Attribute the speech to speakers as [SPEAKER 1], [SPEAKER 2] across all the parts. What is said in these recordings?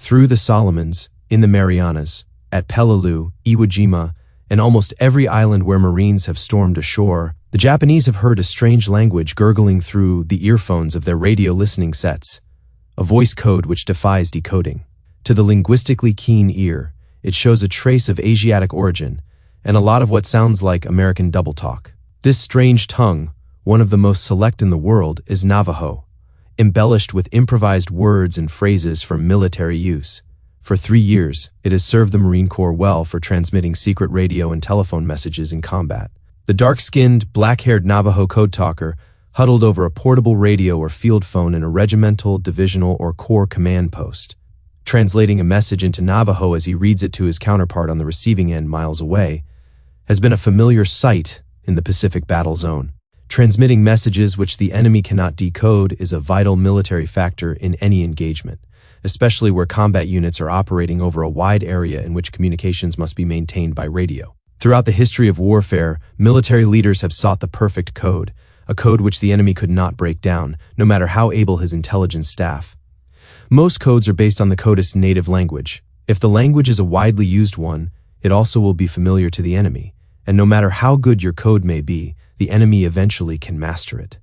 [SPEAKER 1] Through the Solomons, in the Marianas, at Pellalew, Iwo Jima, and almost every island where Marines have stormed ashore, the Japanese have heard a strange language gurgling through the earphones of their radio listening sets, a voice code which defies decoding. To the linguistically keen ear, it shows a trace of Asiatic origin and a lot of what sounds like American double talk. This strange tongue, one of the most select in the world, is Navajo, embellished with improvised words and phrases for military use. For 3 years, it has served the Marine Corps well for transmitting secret radio and telephone messages in combat. The dark-skinned, black-haired Navajo code talker huddled over a portable radio or field phone in a regimental, divisional, or corps command post, translating a message into Navajo as he reads it to his counterpart on the receiving end miles away, has been a familiar sight in the Pacific battle zone. Transmitting messages which the enemy cannot decode is a vital military factor in any engagement, especially where combat units are operating over a wide area in which communications must be maintained by radio. Throughout the history of warfare, military leaders have sought the perfect code, a code which the enemy could not break down, no matter how able his intelligence staff. Most codes are based on the codist's native language. If the language is a widely used one, it also will be familiar to the enemy, and no matter how good your code may be, the enemy eventually can master it.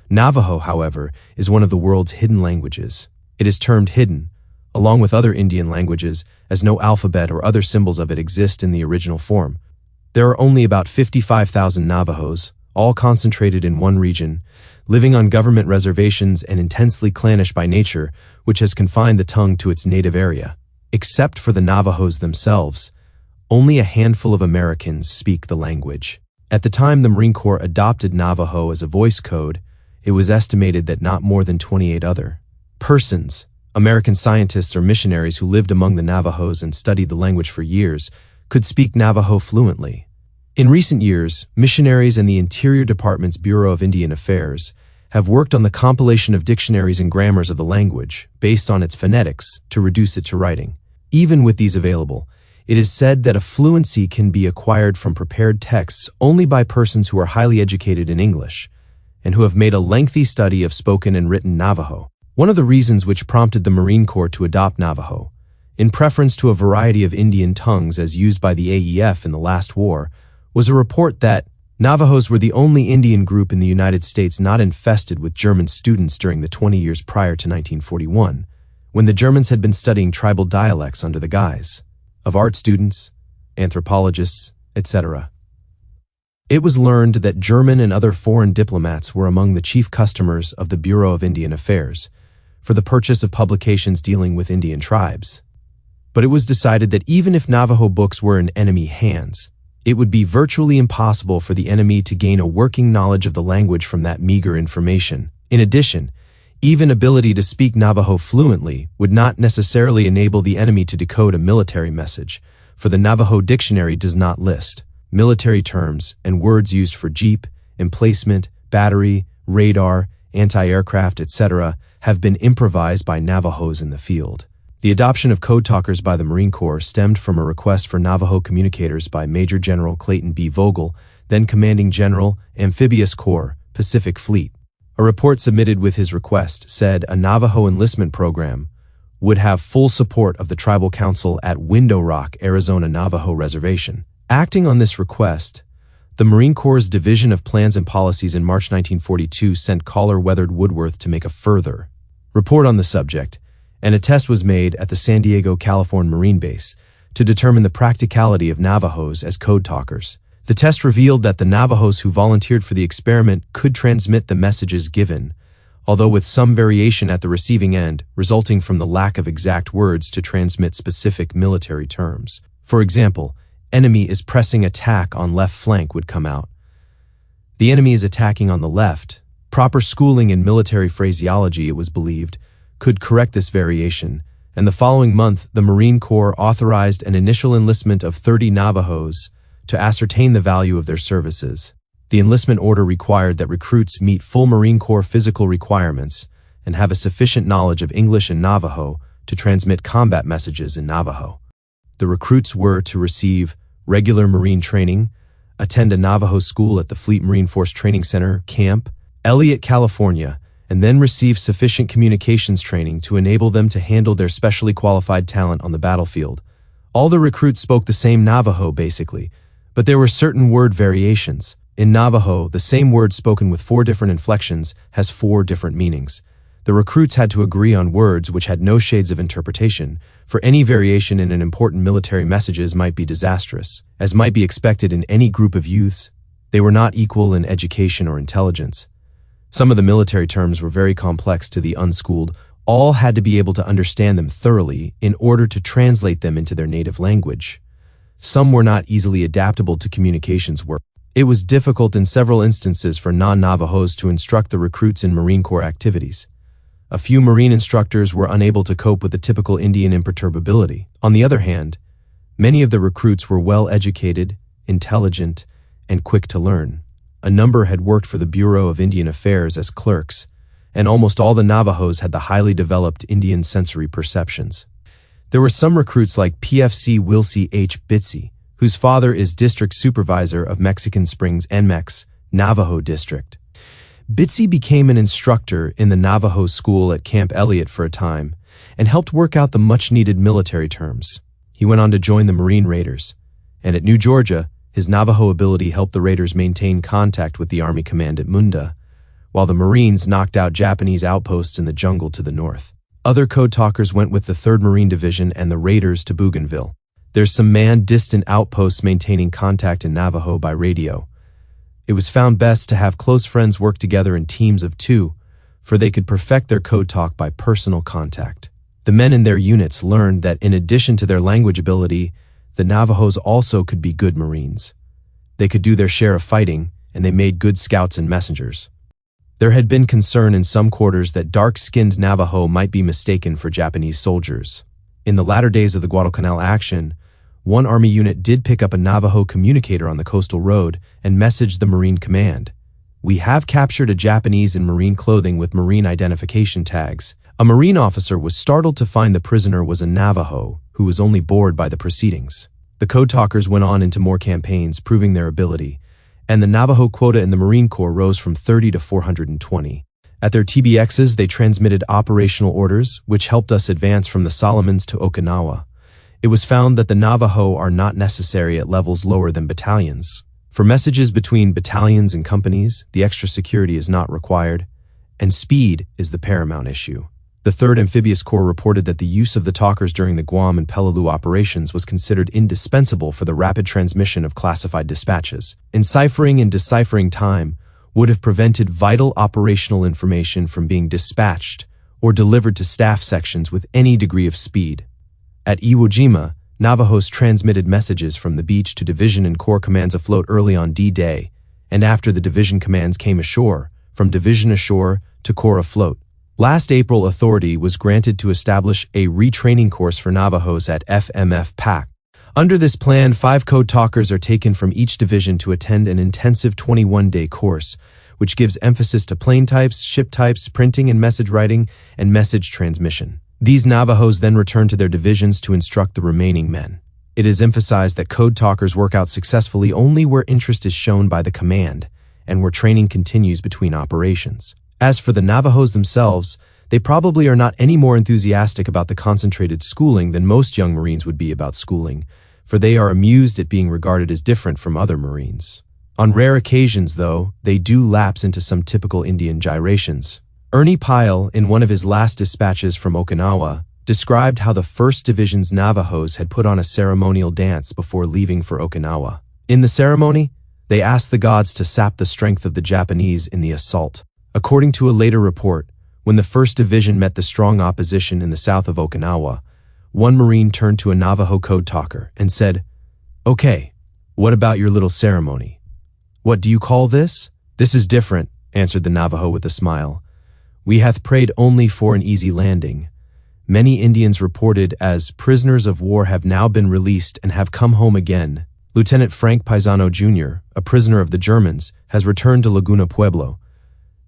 [SPEAKER 1] Navajo, however, is one of the world's hidden languages. It is termed hidden, along with other Indian languages, as no alphabet or other symbols of it exist in the original form. There are only about 55,000 Navajos, all concentrated in one region, living on government reservations and intensely clannish by nature, which has confined the tongue to its native area. Except for the Navajos themselves, only a handful of Americans speak the language. At the time the Marine Corps adopted Navajo as a voice code, it was estimated that not more than 28 other persons, American scientists or missionaries who lived among the Navajos and studied the language for years, could speak Navajo fluently. In recent years, missionaries and the Interior Department's Bureau of Indian Affairs have worked on the compilation of dictionaries and grammars of the language, based on its phonetics, to reduce it to writing. Even with these available, it is said that a fluency can be acquired from prepared texts only by persons who are highly educated in English and who have made a lengthy study of spoken and written Navajo. One of the reasons which prompted the Marine Corps to adopt Navajo, in preference to a variety of Indian tongues as used by the AEF in the last war, was a report that Navajos were the only Indian group in the United States not infested with German students during the 20 years prior to 1941, when the Germans had been studying tribal dialects under the guise of art students, anthropologists, etc. It was learned that German and other foreign diplomats were among the chief customers of the Bureau of Indian Affairs for the purchase of publications dealing with Indian tribes. But it was decided that even if Navajo books were in enemy hands, it would be virtually impossible for the enemy to gain a working knowledge of the language from that meager information. In addition, even ability to speak Navajo fluently would not necessarily enable the enemy to decode a military message, for the Navajo dictionary does not list military terms and words used for jeep, emplacement, battery, radar, anti-aircraft, etc. have been improvised by Navajos in the field. The adoption of code talkers by the Marine Corps stemmed from a request for Navajo communicators by Major General Clayton B. Vogel, then Commanding General, Amphibious Corps, Pacific Fleet. A report submitted with his request said a Navajo enlistment program would have full support of the Tribal Council at Window Rock, Arizona Navajo Reservation. Acting on this request, the Marine Corps' Division of Plans and Policies in March 1942 sent Caller Weathered Woodworth to make a further report on the subject, and a test was made at the San Diego, California Marine Base to determine the practicality of Navajos as code talkers. The test revealed that the Navajos who volunteered for the experiment could transmit the messages given, although with some variation at the receiving end, resulting from the lack of exact words to transmit specific military terms. For example, enemy is pressing attack on left flank would come out. The enemy is attacking on the left. Proper schooling in military phraseology, it was believed, could correct this variation, and the following month the Marine Corps authorized an initial enlistment of 30 Navajos to ascertain the value of their services. The enlistment order required that recruits meet full Marine Corps physical requirements and have a sufficient knowledge of English and Navajo to transmit combat messages in Navajo. The recruits were to receive regular Marine training, attend a Navajo school at the Fleet Marine Force Training Center, Camp Elliott, California, and then receive sufficient communications training to enable them to handle their specially qualified talent on the battlefield. All the recruits spoke the same Navajo, basically, but there were certain word variations. In Navajo, the same word spoken with 4 different inflections has 4 different meanings. The recruits had to agree on words which had no shades of interpretation, for any variation in an important military messages might be disastrous. As might be expected in any group of youths, they were not equal in education or intelligence. Some of the military terms were very complex to the unschooled. All had to be able to understand them thoroughly in order to translate them into their native language. Some were not easily adaptable to communications work. It was difficult in several instances for non-Navajos to instruct the recruits in Marine Corps activities. A few Marine instructors were unable to cope with the typical Indian imperturbability. On the other hand, many of the recruits were well-educated, intelligent, and quick to learn. A number had worked for the Bureau of Indian Affairs as clerks, and almost all the Navajos had the highly developed Indian sensory perceptions. There were some recruits like PFC Wilsey H. Bitsy, whose father is district supervisor of Mexican Springs NMEX, Navajo district. Bitsy became an instructor in the Navajo school at Camp Elliott for a time and helped work out the much-needed military terms. He went on to join the Marine Raiders, and at New Georgia, his Navajo ability helped the Raiders maintain contact with the Army command at Munda, while the Marines knocked out Japanese outposts in the jungle to the north. Other code talkers went with the 3rd Marine Division and the Raiders to Bougainville. There's some manned distant outposts maintaining contact in Navajo by radio. It was found best to have close friends work together in teams of 2, for they could perfect their code talk by personal contact. The men in their units learned that in addition to their language ability, the Navajos also could be good Marines. They could do their share of fighting, and they made good scouts and messengers. There had been concern in some quarters that dark-skinned Navajo might be mistaken for Japanese soldiers. In the latter days of the Guadalcanal action, one Army unit did pick up a Navajo communicator on the coastal road and messaged the Marine command. "We have captured a Japanese in Marine clothing with Marine identification tags." A Marine officer was startled to find the prisoner was a Navajo who was only bored by the proceedings. The code talkers went on into more campaigns, proving their ability, and the Navajo quota in the Marine Corps rose from 30 to 420. At their TBXs, they transmitted operational orders, which helped us advance from the Solomons to Okinawa. It was found that the Navajo are not necessary at levels lower than battalions. For messages between battalions and companies, the extra security is not required, and speed is the paramount issue. The 3rd Amphibious Corps reported that the use of the talkers during the Guam and Pellalew operations was considered indispensable for the rapid transmission of classified dispatches. Enciphering and deciphering time would have prevented vital operational information from being dispatched or delivered to staff sections with any degree of speed. At Iwo Jima, Navajos transmitted messages from the beach to division and corps commands afloat early on D-Day, and after the division commands came ashore, from division ashore to corps afloat. Last April, authority was granted to establish a retraining course for Navajos at FMF PAC. Under this plan, 5 code talkers are taken from each division to attend an intensive 21-day course, which gives emphasis to plane types, ship types, printing and message writing, and message transmission. These Navajos then return to their divisions to instruct the remaining men. It is emphasized that code talkers work out successfully only where interest is shown by the command, and where training continues between operations. As for the Navajos themselves, they probably are not any more enthusiastic about the concentrated schooling than most young Marines would be about schooling, for they are amused at being regarded as different from other Marines. On rare occasions, though, they do lapse into some typical Indian gyrations. Ernie Pyle, in one of his last dispatches from Okinawa, described how the 1st Division's Navajos had put on a ceremonial dance before leaving for Okinawa. In the ceremony, they asked the gods to sap the strength of the Japanese in the assault. According to a later report, when the 1st Division met the strong opposition in the south of Okinawa, one Marine turned to a Navajo code talker and said, "Okay, what about your little ceremony? What do you call this?" "This is different," answered the Navajo with a smile. "We hath prayed only for an easy landing." Many Indians reported as prisoners of war have now been released and have come home again. Lieutenant Frank Paisano Jr., a prisoner of the Germans, has returned to Laguna Pueblo.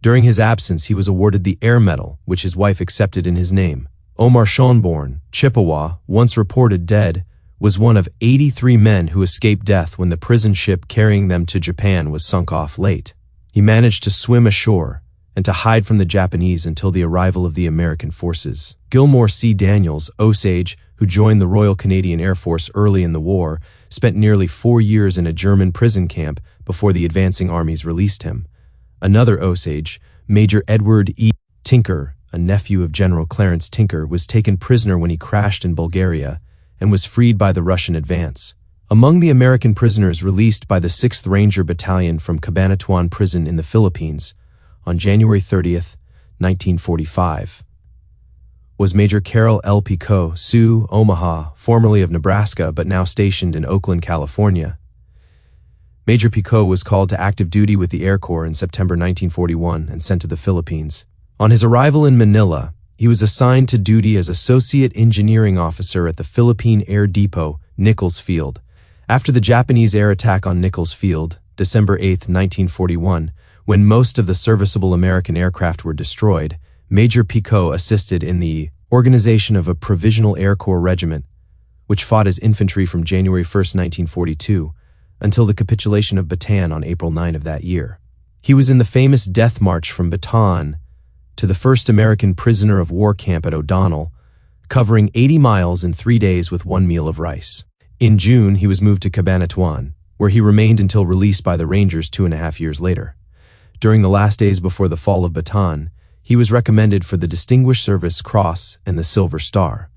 [SPEAKER 1] During his absence, he was awarded the Air Medal, which his wife accepted in his name. Omar Schonborn, Chippewa, once reported dead, was one of 83 men who escaped death when the prison ship carrying them to Japan was sunk off late. He managed to swim ashore, and to hide from the Japanese until the arrival of the American forces. Gilmore C. Daniels, Osage, who joined the Royal Canadian Air Force early in the war, spent nearly 4 years in a German prison camp before the advancing armies released him. Another Osage, Major Edward E. Tinker, a nephew of General Clarence Tinker, was taken prisoner when he crashed in Bulgaria and was freed by the Russian advance. Among the American prisoners released by the 6th Ranger Battalion from Cabanatuan Prison in the Philippines on January 30th, 1945, was Major Carol L. Picot, Sioux, Omaha, formerly of Nebraska but now stationed in Oakland, California. Major Picot was called to active duty with the Air Corps in September 1941 and sent to the Philippines. On his arrival in Manila, he was assigned to duty as Associate Engineering Officer at the Philippine Air Depot, Nichols Field. After the Japanese air attack on Nichols Field, December 8, 1941, when most of the serviceable American aircraft were destroyed, Major Picot assisted in the organization of a Provisional Air Corps regiment, which fought as infantry from January 1, 1942, until the capitulation of Bataan on April 9 of that year. He was in the famous Death March from Bataan to the first American prisoner of war camp at O'Donnell, covering 80 miles in 3 days with 1 meal of rice. In June, he was moved to Cabanatuan, where he remained until released by the Rangers 2.5 years later. During the last days before the fall of Bataan, he was recommended for the Distinguished Service Cross and the Silver Star.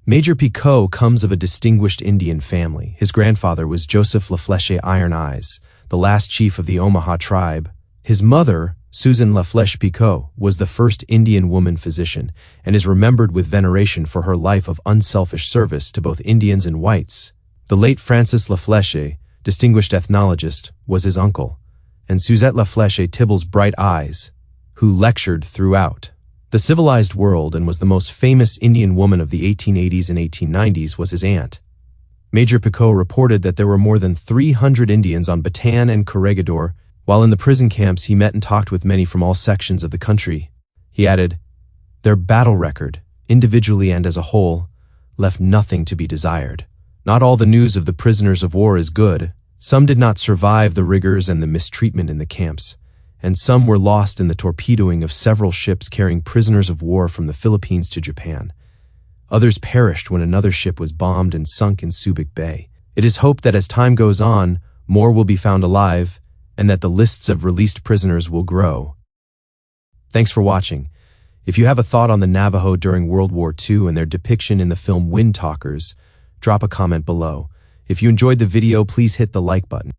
[SPEAKER 1] Major Picot comes of a distinguished Indian family. His grandfather was Joseph Laflèche Iron Eyes, the last chief of the Omaha tribe. His mother, Susan Laflèche Picot, was the first Indian woman physician and is remembered with veneration for her life of unselfish service to both Indians and whites. The late Francis Laflèche, distinguished ethnologist, was his uncle, and Suzette Laflèche Tibble's bright eyes, who lectured throughout the civilized world and was the most famous Indian woman of the 1880s and 1890s, was his aunt. Major Picot reported that there were more than 300 Indians on Bataan and Corregidor. While in the prison camps, he met and talked with many from all sections of the country. He added, "Their battle record, individually and as a whole, left nothing to be desired. Not all the news of the prisoners of war is good. Some did not survive the rigors and the mistreatment in the camps, and some were lost in the torpedoing of several ships carrying prisoners of war from the Philippines to Japan. Others perished when another ship was bombed and sunk in Subic Bay. It is hoped that as time goes on, more will be found alive, and that the lists of released prisoners will grow." Thanks for watching. If you have a thought on the Navajo during World War II and their depiction in the film Wind Talkers, drop a comment below. If you enjoyed the video, please hit the like button.